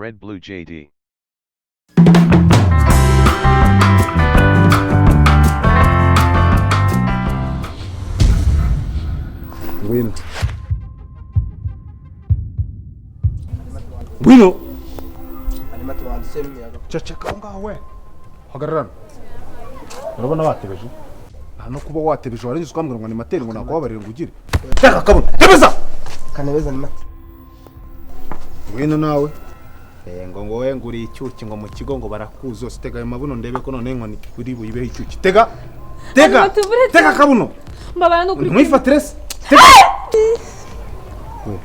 Red Blue JD. Bueno. Ceceka aho ngaho we. Hagararana. Urabona watebeje? No kuba watebeje warangiza ukambwira ngo ni materi ngo nakubabarira ngo ugire. Teka kabona. Tebeza. Kanebeza ni mate. Wino nawe. Ngo wowe nguri icyuki ngo mu kigo ngo barakuzo sitega ayo mabuno ndebe ko none inkoni kuri buyibeho icyuki. Tega. Tega. Tega kabuno. Mbabara no kuri. Mwifatirese. Tega.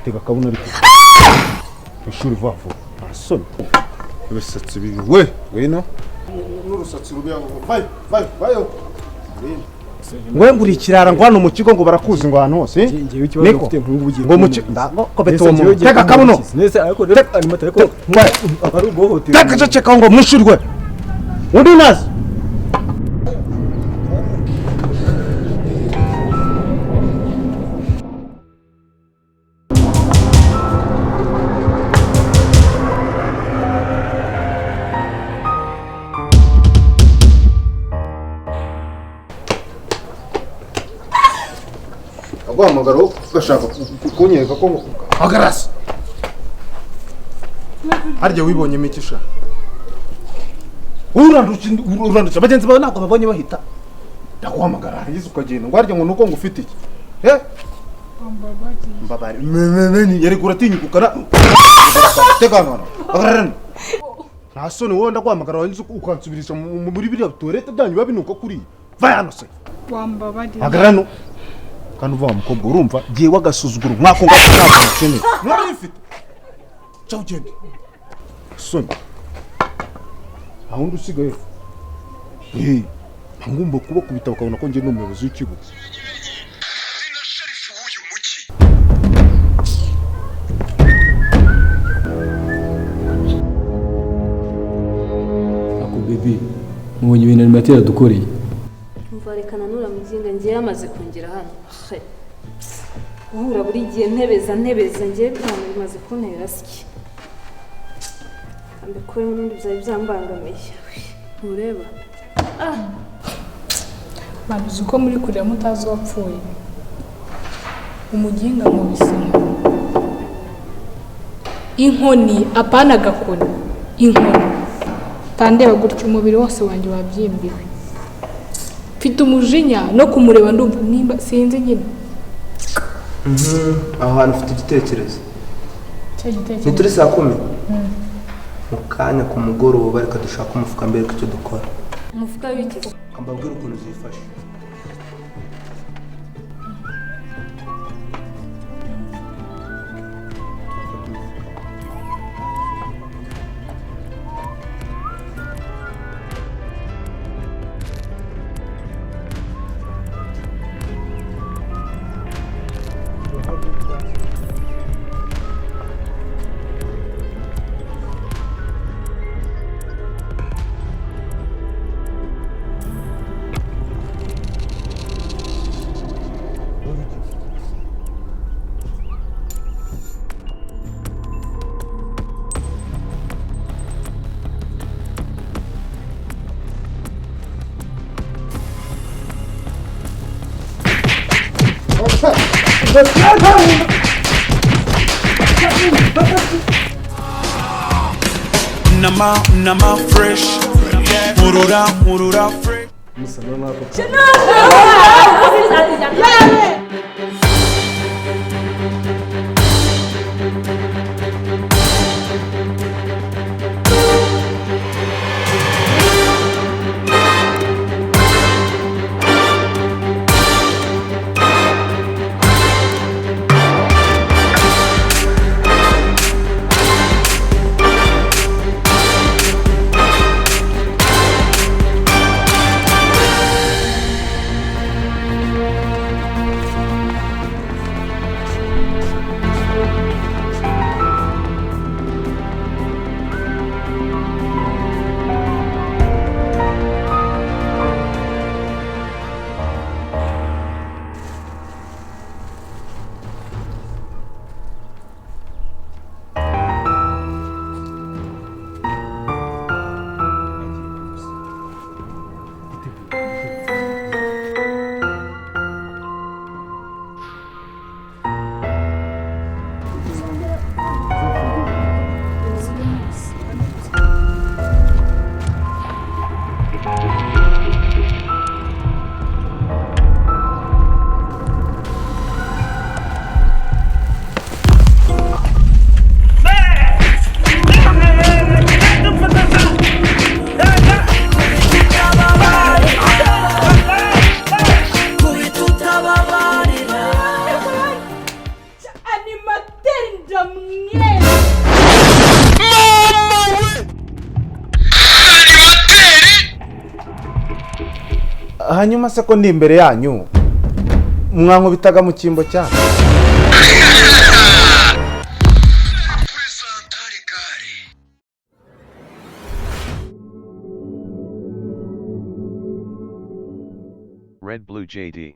Tega kabuno ariko. Ishuri vavu. Asoni. Ibisatsi bibi we wino. N'urusatsi rubi yago. Bayo. Ngwe nguri ikirara ngo hano mu kigo ngo barakuzi ngo hano hose. Ngiye ikibazo ufite nk'ubugiye. Ngo mu kigo ko betomo. Tega kabuno. Nese ariko ari mate ko. Ari ugohote. Tega ceceka ngo mwishurwe. Undi nazi. Agwamagaro gashaka kunyereka ko agarasa. Harya wibonye mikisha. Urandutse bagenzi bawe nako babonye bahita. Ndakwamagara yize ukagenda ngo harya ngo nuko ngufite iki. Mbabari. Yari kuratinyukana. Tega none. Agararana. Nasone wowe ndakwamagara wanyize ukansubirisha muri biriya toilette byanyu babinuka kuri. Va hano se. Wambabari. Agararano. Kandi uva mukobwa urumva giye wagasuzugura mwako ngako nakene mwarifite cyo gende soni aho ndusigaye ngumba kuba kubita bakabona ko ngiye n'umuyobozi w'ikigo Dina sherifu w'uyu mugi. Ako baby mubonye ibintu ari matera dukoreye. Mvarekana nura muzinga ngiye yamaze kongera hano. Uhura buri gihe ntebeza ngiye byane bimaze kuntera siki. Kambe ko n'undi byari byambangamiye. Ureba. Babuze uko muri kurira mutazi wapfuye. Umuginga mu bisima. Inkoni apana gakoni. Inkoni. Tandeba gutyo umubiri wose wanjye wabyimbiwe. Mfite umujinya no kumureba ndumva nimba sinzi nyine. Aho hantu ufite igitekerezo. Cyo gitekerezo. Nituri saa 10. Mukanya ku mugoroba reka dushaka umufuka mbere ko icyo dukora. Umufuka w'iki? Kambabwira ukuntu zifashe. Nama fresh. Murura fresh. Musana nako. hanyuma se ko ndi imbere yanyu mwankubitaga mu cyimbo cyane. Red Blue JD.